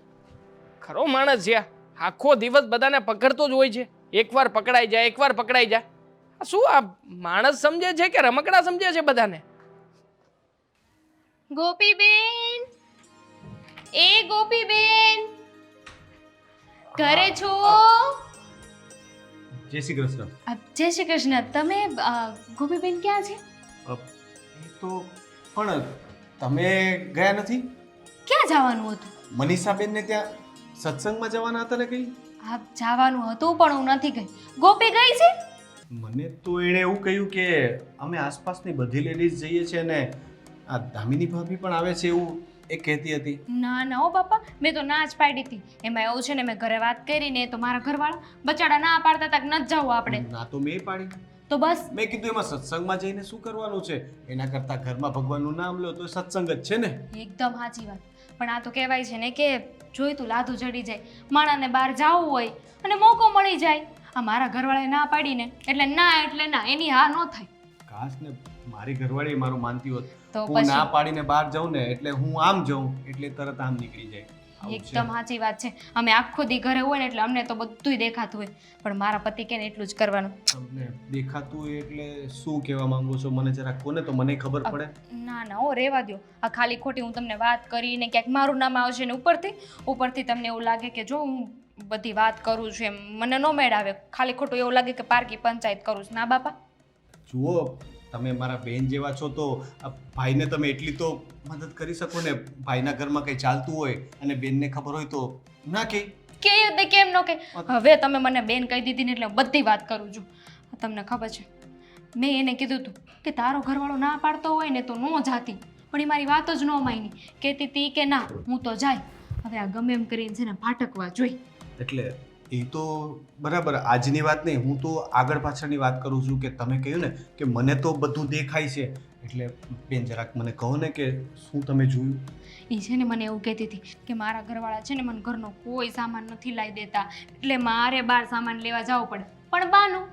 ખરો માણસ છે આ. આખો દિવસ બધાને પકડતો જ હોય છે. એકવાર પકડાઈ જાય, એકવાર પકડાઈ જાય. આ શું આ માણસ સમજે છે કે રમકડા સમજે છે બધાને? ગોપીબેન, એ ગોપીબેન, ઘરે છો? જય શ્રી કૃષ્ણ. જય શ્રી કૃષ્ણ. તમે ગોપીબેન ક્યાં છે? એ તો પણ તમે ગયા નથી? ક્યાં જવાનું હતું? મનીષાબેનને ત્યાં સત્સંગમાં જવાના હતા ને કઈ? જવાનું હતું પણ હું નથી ગઈ. ગોપી ગઈ છે? મને તો એણે એવું કહ્યું કે અમે આસપાસની બધી લેડીઝ જઈએ છીએ ને આ દામિની ભાભી પણ આવે છે એવું એ કહેતી હતી. ના ના ઓ બાપા, મેં તો ના જ પાડી હતી. એમાં એવું છે ને, મેં ઘરે વાત કરીને તો મારા ઘરવાળા બચાડા ના પાડતા હતા કે નથી જવું આપણે. ના તો મેં પાડી. તો બસ મેં કીધું એમાં સત્સંગમાં જઈને શું કરવાનું છે? એના કરતા ઘરમાં ભગવાનનું નામ લો તો સત્સંગ જ છે ને. એકદમ સાચી વાત. પણ આ તો કહેવાય છે ને કે જોઈ તું લાદું ચડી જાય. માણાને બહાર જવું હોય અને મોકો મળી જાય. આ મારા ઘરવાળાએ ના પાડીને એટલે ના, એની હા ન થાય. કાશ ને મારી ઘરવાળી મારું માનતી હોત. તો હું ના પછી પાડીને બહાર જાઉં ને એટલે હું આમ જાઉં એટલે તરત આમ નીકળી જાય. આવું છે. એકદમ સાચી વાત છે. અમે આખો દી ઘરે હોય ને એટલે અમને તો બધુંય દેખાતું હોય, પણ મારા પતિ કે ને એટલું જ કરવાનું. તમને દેખાતું હોય એટલે શું કહેવા માંગો છો? મને જરાક કોને તો મને ખબર પડે. ના ના ઓ રહેવા દ્યો. આ ખાલી ખોટી હું તમને વાત કરીને ક્યાંક મારું નામ આવશે ને ઉપરથી તમને એવું લાગે કે જો હું બધી વાત કરું છું એમ મને ન મેળ આવે. ખાલી ખોટું એવું લાગે કે પારકી પંચાયત કરું છું. ના બાપા, જુઓ તમે મારા બેન જેવા છો તો આ ભાઈને તમે એટલી તો મદદ કરી શકો ને. ભાઈના ઘરમાં કંઈ ચાલતું હોય અને બેનને ખબર હોય તો ના કે કેમ ન કે? હવે તમે મને બેન કહી દીધી ને એટલે હું બધી વાત કરું છું. તમને ખબર છે, મેં એને કીધું હતું કે તારો ઘરવાળો ના પાડતો હોય ને તો ન જાતી, પણ એ મારી વાત જ ન માની. કહેતી હતી કે ના હું તો જાય. હવે આ ગમે એમ કરીને છે ને ભાટકવા જોઈ. એટલે એ તો બરાબર આજની વાત નહીં, હું તો આગળ પાછળની વાત કરું છું. કે તમે કહ્યું ને કે મને તો બધું દેખાય છે, એટલે બેન જરાક મને કહો ને કે શું તમે જોયું? એ છે ને મને એવું કહેતી હતી કે મારા ઘરવાળા છે ને મને ઘરનો કોઈ સામાન નથી લાવી દેતા, એટલે મારે બહાર સામાન લેવા જવું પડે. પણ બાનું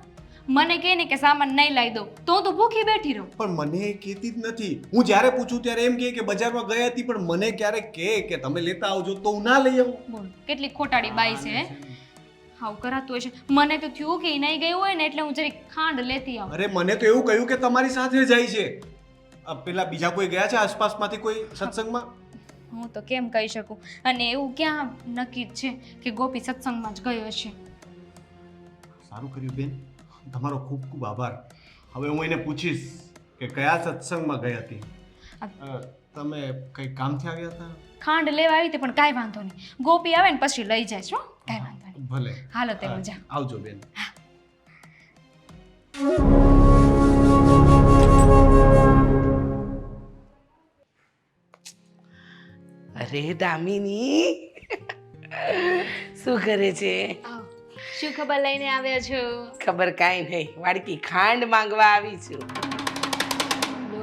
મને કહે ને કે સામાન નહીં લાવી દઉં તો હું તો ભૂખી બેઠી રહું. પણ મને એ કહેતી જ નથી. હું જ્યારે પૂછું ત્યારે એમ કહે કે બજારમાં ગઈ હતી, પણ મને ક્યારેક કહે કે તમે લેતા આવજો તો હું ના લઈ આવું. બોલ કેટલી ખોટાડી બાઈ છે હે? આવું કરાતું હોય છે. મને તો થયું કે એ નહીં ગયું હોય ને એટલે હું જરી ખાંડ લેતી આવું. અરે મને તો એવું કહ્યું કે તમારી સાથે જાય છે. પેલા બીજા કોઈ ગયા છે આસપાસમાંથી કોઈ સત્સંગમાં? હું તો કેમ કહી શકું? અને એવું ક્યાં નક્કી જ છે કે ગોપી સત્સંગમાં જ ગયો છે? સારું કર્યું બેન, તમારો ખૂબ ખૂબ આભાર. હવે હું એને પૂછીશ કે કયા સત્સંગમાં ગઈ હતી. તમે કઈ કામથી આવ્યા હતા? ખાંડ લેવા આવી હતી પણ કાંઈ વાંધો નહીં, ગોપી આવે ને પછી લઈ જાય છો, કાંઈ વાંધો નહીં. ભલે. હાલો તે મજા. આવજો બેન. અરે દામિની શું કરે છે? આવો. શું ખબર લઈને આવ્યા છો? ખબર કાંઈ નહીં, વાડકી ખાંડ માંગવા આવી છું. લો,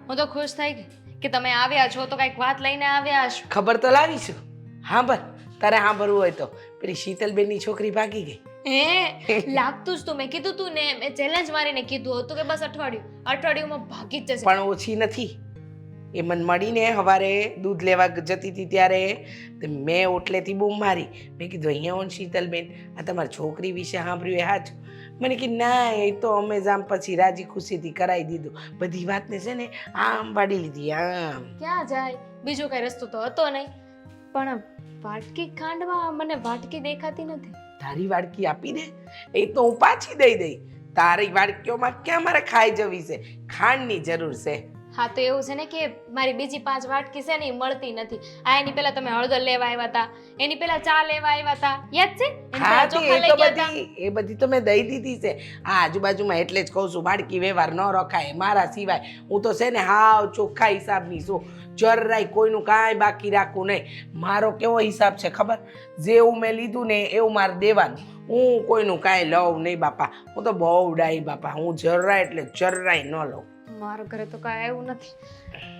હું તો ખુશ થઈ ગઈ કે તમે આવ્યા છો તો કંઈક વાત લઈને આવ્યા છો. ખબર તો લાવીશું. સાંભળ, તારે સાંભળવું હોય તો પેલી શીતલબેનની છોકરી ભાગી ગઈ. હે લાગતું જ તો મેં કીધું તું ને, મેં ચેલેન્જ મારીને કીધું હતું કે બસ અઠવાડિયુંમાં ભાગી જ જશે. પણ ઓછી નથી. એ મને મળીને સવારે દૂધ લેવા જતી હતી ત્યારે મેં ઓટલેથી બૂમ મારી. મેં કીધું અહીંયા ઓન શીતલબેન, આ તમારી છોકરી વિશે સાંભળ્યું એ સાચું? મને કે ના, એ તો અમે જ આમ પછી રાજી ખુશીથી કરાવી દીધું. બધી વાતને છે ને આમ પાડી લીધી આમ. ક્યાં જાય, બીજો કઈ રસ્તો તો હતો નહીં. પણ વાટકી ખાંડમાં મને વાટકી દેખાતી નથી. તારી વાડકી આપી દે, એ તો હું પાછી દઈ. તારી વાડકીઓમાં ક્યાં મારે ખાઈ જવી છે? ખાંડની જરૂર છે. હા તો એવું છે ને કે મારી બીજી 5 વાટકી છે ને એ મળતી નથી. આ એની પહેલા તમે હળદર લેવા આવ્યા હતા, એની પહેલા ચા લેવા આવ્યા હતા, યાદ છે? એની પહેલા હા, ચોખા લઈ ગયા હતા. એ બધી તો મેં દઈ દીધી છે. આ આજુબાજુમાં એટલે જ કહું છું, વાડકી વ્યવહાર ન રખાય મારા સિવાય. હું તો છે ને હાવ ચોખ્ખા હિસાબની છું. જરાય કોઈનું કાંઈ બાકી રાખવું નહીં. મારો કેવો હિસાબ છે ખબર? જેવું મેં લીધું ને એવું મારે દેવાનું. હું કોઈનું કાંઈ લઉં નહીં બાપા. હું તો બહુ ડાઈ બાપા. હું જરાય એટલે જરાય ન લઉં. મારા ઘરે તો કાંઈ એવું નથી.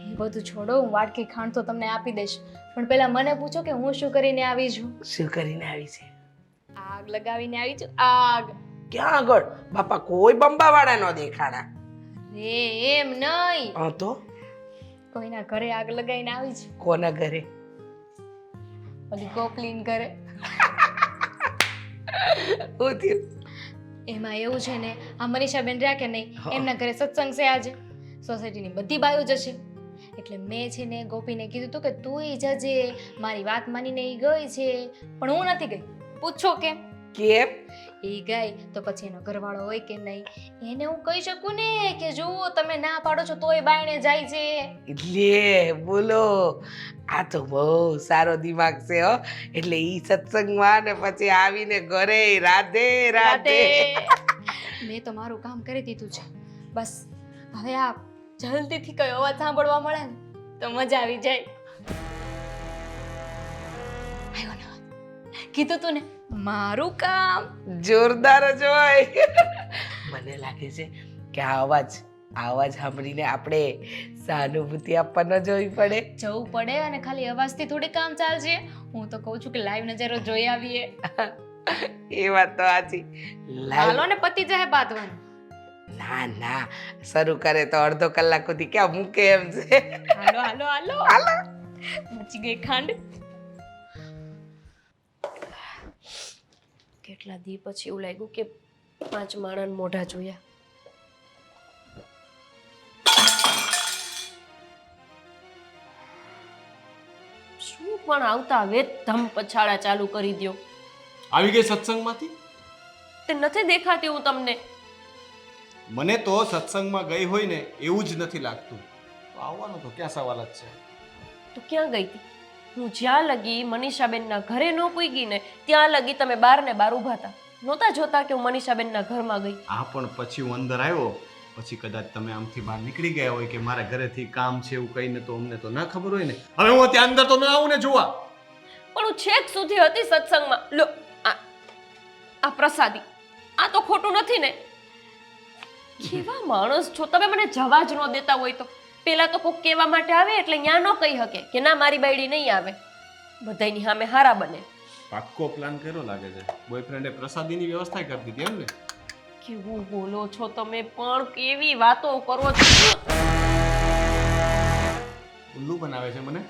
એ બધું છોડો, હું વાટકી ખાંડ તો તમને આપી દઈશ, પણ પહેલા મને પૂછો કે હું શું કરીને આવી છું. શું કરીને આવી છે? આગ લગાવીને આવી છું. આગ. ક્યાં આગળ બાપા? કોઈ બંબાવાળા ન દેખાણા. રે એમ નહીં, હા તો કોઈના ઘરે આગ લગાવીને આવી છું. કોના ઘરે? ઓલી ગોપલીન ઘરે. શું થયું? એમાં એવું છે ને, આ મનીષાબેન રહ્યા કે નહીં, એમના ઘરે સત્સંગ છે આજે. સોસાયટીની બધી બાયો જશે. એટલે મેં છે ને ગોપીને કીધું હતું કે તુંય જજે. મારી વાત માનીને એ ગઈ છે, પણ હું નથી ગઈ. પૂછો કેમ? કેમ? એ ગઈ તો પછી એનો ઘરવાળો હોય કે નહીં, એને હું કહી શકું ને કે જો તમે ના પાડો છો તોય બાયણે જાય છે. લે બોલો, આ તો બહુ સારો દિમાગ છે હો. એટલે ઈ સત્સંગમાં ને પછી આવીને ઘરે રાધે રાધે. મેં તો મારું કામ કરી દીધું છે. બસ હવે આ જલ્દીથી કયો અવાજ સાંભળવા મળે ને તો મજા આવી જાય. આવ્યો ને અવાજ. કીધું તું ને મારું કામ જોરદાર જ હોય. મને લાગે છે કે આ અવાજ સાંભળીને આપણે સહાનુભૂતિ આપવા ન જોવી પડે. જવું પડે અને ખાલી અવાજથી થોડી કામ ચાલશે. હું તો કહું છું કે લાઈવ નજરો જોઈ આવીએ. એ વાત તો સાચી. હાલો ને પતિ જાય બાંધવાનું. ના શરૂ કરે તો અડધો કલાક સુધી ક્યાં મૂકે એમ છે. હાલો હાલો હાલો હાલો. મચી ગઈ ખાંડ. કેટલા દી પછી એવું લાગ્યું કે 5 માણસ મોઢા જોયા. શું પણ આવતા વેત ધમ પછાડા ચાલુ કરી દ્યો. આવી ગઈ સત્સંગમાંથી? તે નથી દેખાતી હું તમને? મને તો સત્સંગમાં ગઈ હોય ને એવું જ નથી લાગતું. તો આવવાનો તો ક્યાં સવાલ જ છે. તો ક્યાં ગઈ હતી? હું જ્યાં લગી મનીષાબેનના ઘરે ન પૂગી ને ત્યાં લગી તમે બાર ને બાર ઊભા હતા. નહોતા જોતા કે હું મનીષાબેનના ઘરમાં ગઈ? આ પણ પછી હું અંદર આવ્યો પછી કદાચ તમે આમથી બહાર નીકળી ગયા હોય કે મારા ઘરેથી કામ છે એવું કહીને, તો અમને તો ના ખબર હોય ને. હવે હું ત્યાં અંદર તો ન આવું ને જોવા. પણ હું છેક સુધી હતી સત્સંગમાં. લો આ પ્રસાદી, આ તો ખોટું નથી ને? કેવા માણસ છો તમે, મને જવા જ ન દેતા હોય તો. પેલા તો કોક કહેવા માટે આવે એટલે ન્યા ન કહી શકે કે ના મારી બાયડી નહીં આવે. બધાયની સામે હારા બને. પાક્કો પ્લાન કર્યો લાગે છે. બોયફ્રેન્ડે પ્રસાદીની વ્યવસ્થા કરી દીધી એમ ને? કેવું બોલો છો તમે પણ, કેવી વાતો કરો છો. ઉલ્લુ બનાવે છે મને.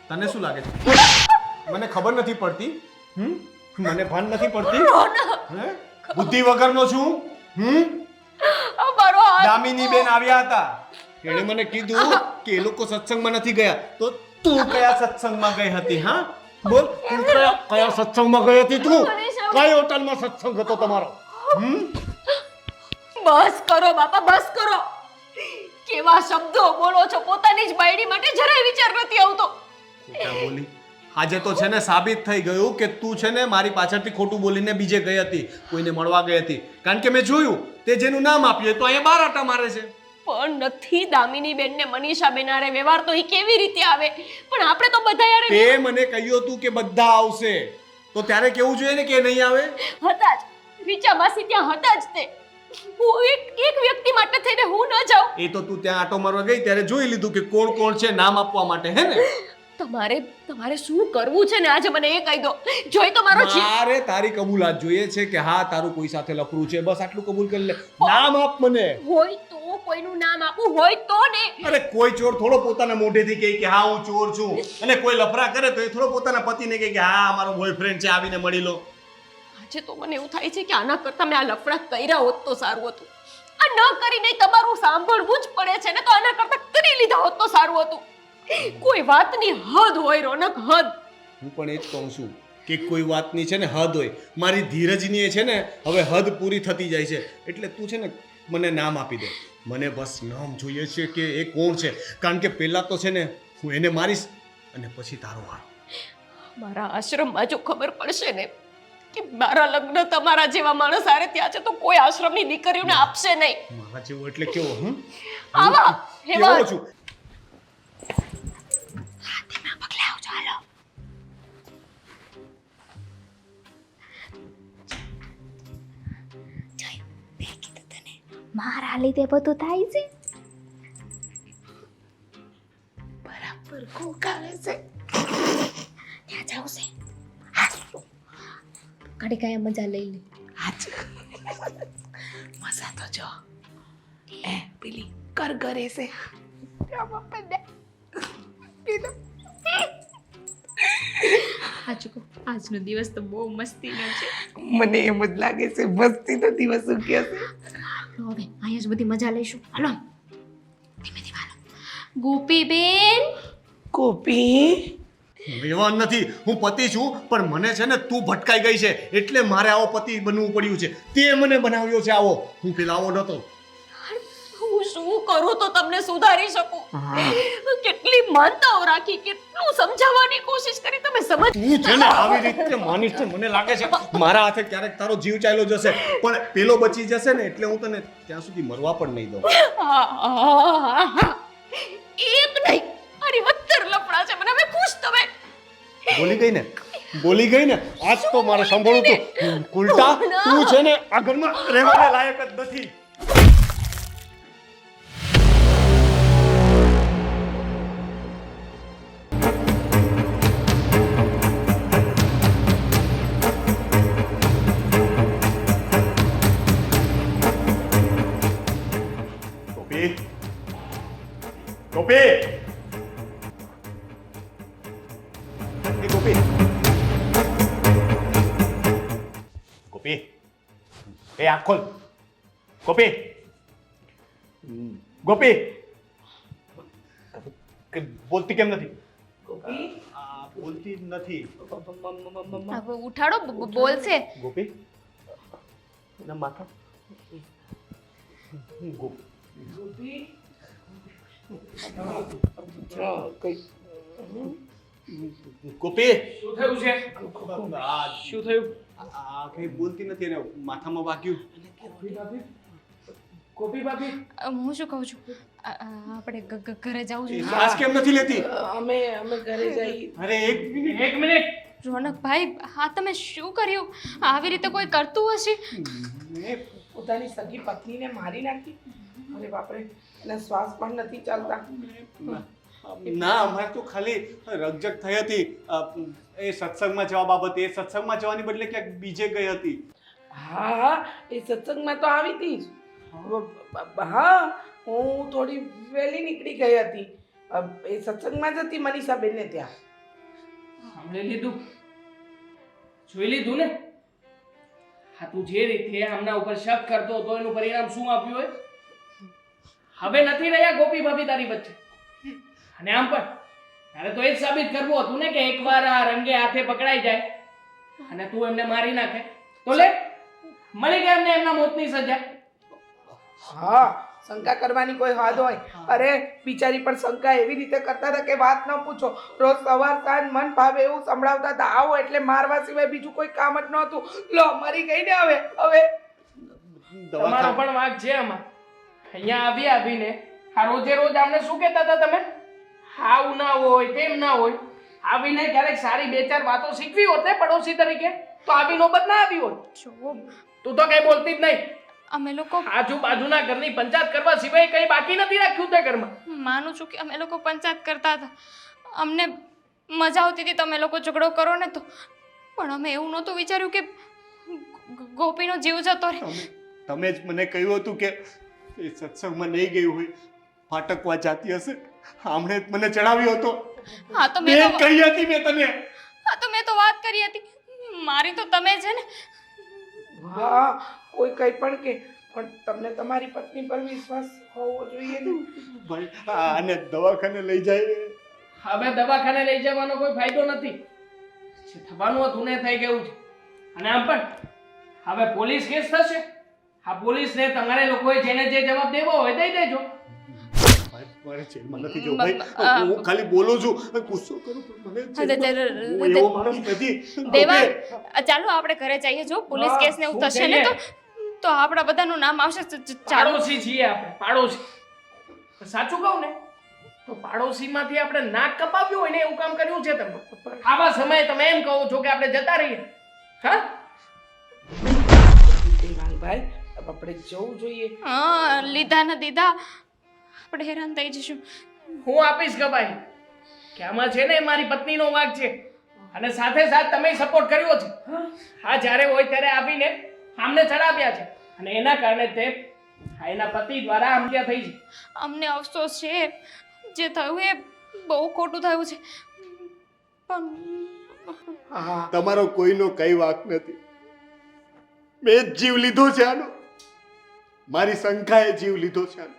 તને શું લાગે છે? મને ખબર નથી પડતી. મને ભાન નથી પડતી. હે? બુદ્ધિ વગરનો છું. મારો હાથ. દામિની બેન આવ્યા હતા. એણે મને કીધું કે એ લોકો સત્સંગમાં નથી ગયા. તો તું કયા સત્સંગમાં ગઈ હતી? હા બોલ, તું કયા સત્સંગમાં ગઈ હતી? તું કઈ હોટલમાં સત્સંગ હતો તમારો? બસ કરો બાપા, બસ કરો. કેવા શબ્દો બોલો છો પોતાની જ બાયડી માટે જરાય વિચાર નથી આવતો. ખોટા બોલી. આજે તો છે ને સાબિત થઈ ગયું કે તું છે ને મારી પાછળથી ખોટું બોલીને બીજે ગઈ હતી, કોઈને મળવા ગઈ હતી. કારણ કે મેં જોયું તે જેનું નામ આપ્યું તો અહીંયા 12 આટા મારે છે. પણ નથી દામિની બેન ને મનીષા બેન હારે વ્યવહાર તો ઈ કેવી રીતે આવે? પણ આપણે તો બધા યાર તે મને કહ્યું હતું કે બધા આવશે, તો ત્યારે કેવું જોઈએ ને કે નહીં આવે. હતા જ. રીચા માસી ત્યાં હતા જ તે. હું એક વ્યક્તિ માટે થઈને હું ન જાઉં. એ તો તું ત્યાં આટો મારવા ગઈ ત્યારે જોઈ લીધું કે કોણ કોણ છે નામ આપવા માટે, હે ને? તમારે શું કરવું છે ને આજે મને એ કહી દો. જોઈ તો મારો જીવ. મારે તારી કબૂલાત જોઈએ છે કે હા તારું કોઈ સાથે લફરું છે, બસ આટલું કબૂલ કરી લે. નામ આપ મને. હોય તો કોઈનું નામ આપું હોય તો ને. અરે કોઈ ચોર થોડો પોતાના મોઢેથી કહે કે હા હું ચોર છું, અને કોઈ લફરા કરે તો એ થોડો પોતાના પતિને કહે કે હા મારો બોયફ્રેન્ડ છે આવીને મળી લો. આજે તો મને એવું થાય છે કે આના કરતા મેં આ લફડા કર્યા હોત તો સારું હતું. આ ન કરીને તમારું સાંભળવું જ પડે છે ને, તો આના કરતા કરી લીધા હોત તો સારું હતું. કોઈ વાતની હદ હોય રોનક, હદ. હું પણ એ જ કહું છું કે કોઈ વાતની છે ને હદ હોય. મારી ધીરજની છે ને હવે હદ પૂરી થતી જાય છે, એટલે તું છે ને મને નામ આપી દે. મને બસ નામ જોઈએ છે કે એ કોણ છે, કારણ કે પહેલા તો છે ને હું એને મારીશ અને પછી તારો વારો. મારા આશ્રમમાં જો ખબર પડશે ને કે મારા લગ્ન તમારા જેવા માણસ હારે ત્યાં છે તો કોઈ આશ્રમની દીકરીઓને આપશે નહીં. મારા જેવો એટલે કેવો? આવા કેવો એવા છું? મારા લીધે બધું થાય છે. બરાબર કોકાવે છે. ત્યાં જાવ છે. ઘડી કાંઈ મજા લઈ લે. આજ મજા તો જો એ પેલી કરગરે છે. ત્યાં બાપા દે પીલો. સાચું કહું, આજનો દિવસ તો બહુ મસ્તીનો છે. મને એમ જ લાગે છે મસ્તીનો દિવસ શું કે છે. તો હવે અહીંયા જ બધી મજા લઈશું. હાલો ધીમે ધીમે હાલો. ગોપીબેન, કોપી વ્યવહાર નથી. હું પતિ છું પણ મને છે ને તું ભટકાઈ ગઈ છે, એટલે મારે આવો પતિ બનવું પડ્યું છે. તે મને બનાવ્યો છે આવો. હું પેલા આવો નતો. હું શું કરું તો તમને સુધારી શકું? કેટલી માનતાઓ રાખી, કેટલું સમજાવવાની કોશિશ કરી, તમે સમજ તું છે ને આવી રીતે માનીશ છે મને લાગે છે મારા હાથે ક્યારેક તારો જીવ ચાલ્યો જશે, પણ પેલો બચી જશે ને એટલે હું તને ત્યાં સુધી મરવા પણ નહીં દઉં. એક નહીં, મારી વચ્ચર લફડા છે. મને હવે પૂછ તમે. બોલી ગઈ ને આજ તો મારે સાંભળવું તું. ઉલટા તું છે ને આ ઘરમાં રહેવાને લાયક જ નથી. ગોપી ગોપી ગોપી એ આંખ ખોલ. ગોપી ગોપી બોલતી કેમ નથી? બોલતી નથી. હવે ઉઠાડો, બોલશે. ગોપી એના માથા કોપી ગોપી શું થયું છે? શું થયું? આ કઈ બોલતી નથી ને માથામાં વાગ્યું. કોપી ભાભી, હું શું કહું છું, આપણે ઘરે જવું છે. શ્વાસ કેમ નથી લેતી? અમે ઘરે જઈ. અરે એક મિનિટ. એક મિનિટ. રોનકભાઈ, હા તમે શું કર્યું? આવી રીતે કોઈ કરતું હશે? પોતાની સગી પત્નીને મારી નાખી. અરે બાપરે, એના શ્વાસ પણ નથી ચાલતા. ના અમારે તો ખાલી રકઝક થઈ હતી એ સત્સંગમાં જવા બાબતે. એ સત્સંગમાં જવાની બદલે ક્યાંક બીજે ગઈ હતી. હા, એ સત્સંગમાં તો આવી હતી જ. હા, હું થોડી વહેલી નીકળી ગઈ હતી. એ સત્સંગમાં જ હતી મનીષાબેનને ત્યાં. સાંભળી લીધું? જોઈ લીધું ને? હા, તું જે રીતે આમના ઉપર શક કરતો હતો એનું પરિણામ શું આપ્યું હોય? હવે નથી રહ્યા ગોપી ભાભી તારી વચ્ચે. અને આમ પણ તારે તો એ જ સાબિત કરવું હતું ને કે એકવાર આ રંગે હાથે પકડાઈ જાય અને તું એમને મારી નાખે તો લે મળી ગયા એમને એમના મોતની સજા. હા, શંકા કરવાની કોઈ હદ હોય? અરે બિચારી પણ શંકા એવી રીતે કરતા હતા કે વાત ન પૂછો. રોજ સવાર સાંજ મન ભાવે એવું સંભળાવતા હતા, આવો એટલે મારવા સિવાય બીજું કોઈ કામ જ નહોતું. લો મરી ગઈ ને હવે તમારો પણ વાંક છે આમાં. અહીંયા આવીને આ રોજે રોજ આમને શું કહેતા હતા તમે? આવું ના હોય તેમ ના હોય. આવીને ક્યારેક સારી બે ચાર વાતો શીખવી હોત ને પડોશી તરીકે તો આવી નોબત ના આવી હોત. જો તું તો કઈ બોલતી જ નહીં. અમે લોકો આજુબાજુના ઘરની પંચાયત કરવા સિવાય કઈ બાકી નથી રાખ્યું તે ઘરમાં. માનું છું કે અમે લોકો પંચાયત કરતા હતા, અમને મજા આવતી હતી તમે લોકો ઝઘડો કરો ને તો, પણ અમે એવું નહોતું વિચાર્યું કે ગોપીનો જીવ જતો રહે. તમે જ મને કહ્યું હતું કે એ સત્સંગમાં નહીં ગઈ હોય, ફાટકવા જાતી હશે. આમણે જ મને ચડાવ્યો હતો. હા તો મેં તો કહી હતી મેં તને. હા તો મેં તો વાત કરી હતી, મારી તો તમે છે ને. હા કોઈ કઈ પણ કે, પણ તમને તમારી પત્ની પર વિશ્વાસ હોવો જોઈએ ને. ભાઈ આને દવાખાને લઈ જાય. હવે દવાખાને લઈ જવાનો કોઈ ફાયદો નથી. જે થવાનું હતું ને થઈ ગયું છે. અને આમ પણ હવે પોલીસ કેસ થશે. આ પોલીસને તમારે લોકોએ જેને જે જવાબ દેવો હોય દઈ દેજો. મારે જેલમાં નથી જવું ભાઈ. હું ખાલી બોલું છું, ગુસ્સો કરું પણ મને એવો માણસ નથી. દેવા ચાલો આપણે ઘરે જઈએ. જો પોલીસ કેસ ને એવું થશે ને તો આપણા બધાનું નામ આવશે. ચાલો પાડોશી છીએ આપણે, પાડોશી. સાચું કહું ને તો પાડોશીમાંથી આપણે નાક કપાવ્યું હોય ને એવું કામ કર્યું છે તમે. આવા સમયે તમે એમ કહો છો કે આપણે જતા રહીએ. હા દેવાંગભાઈ આપણે જવું જોઈએ. હા લીધા ને દીધા આપણે હેરાન થઈ જઈશું. હું આપીશ ગવાહી કે આમાં છે ને મારી પત્નીનો વાંક છે અને સાથે સાથ તમે સપોર્ટ કર્યો છે. હા જ્યારે હોય ત્યારે આવીને આમને ચડાવ્યા છે અને એના કારણે તે એના પતિ દ્વારા હત્યા થઈ છે. અમને અફસોસ છે, જે થયું એ બહુ ખોટું થયું છે, પણ તમારો કોઈનો કઈ વાંક નથી. મેં જ જીવ લીધો છે આનો. મારી શંકાએ જીવ લીધો છે આનો.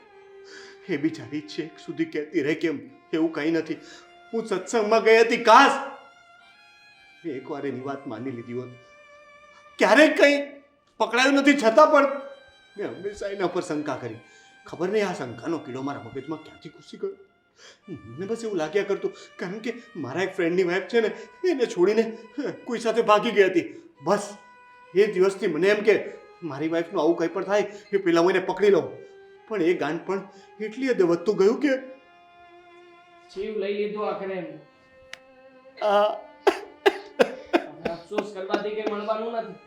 એ બિચારી છેક સુધી કહેતી રહે કેમ એવું કંઈ નથી. હું સત્સંગમાં ગઈ હતી, કાશ મેં એકવાર એની વાત માની લીધી હોત. ક્યારેક કંઈ પકડાયું નથી છતાં પણ મેં હંમેશા એના પર શંકા કરી. ખબર નહીં આ શંકાનો કીડો મારા મગજમાં ક્યાંથી ઘૂસી ગયો. મને બસ એવું લાગ્યા કરતું, કારણ કે મારા એક ફ્રેન્ડની વાઈફ છે ને એને છોડીને કોઈ સાથે ભાગી ગઈ હતી. બસ એ દિવસથી મને એમ કે મારી વાઈફનું આવું કંઈ પણ થાય એ પહેલાં હું એને પકડી લઉં. પણ એ ગાંઠ પણ એટલી હદે વધતું ગયું કે જીવ લઈ લીધો આખરે એમને. આ અફસોસ કરવાથી કઈ મળવાનું નથી.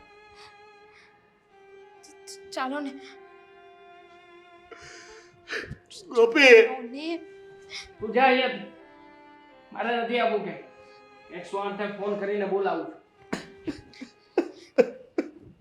ચાલો ને. ગોપી ને તું જા અહીંયાથી. મારે નથી આવવું કે 108 ફોન કરીને બોલાવું.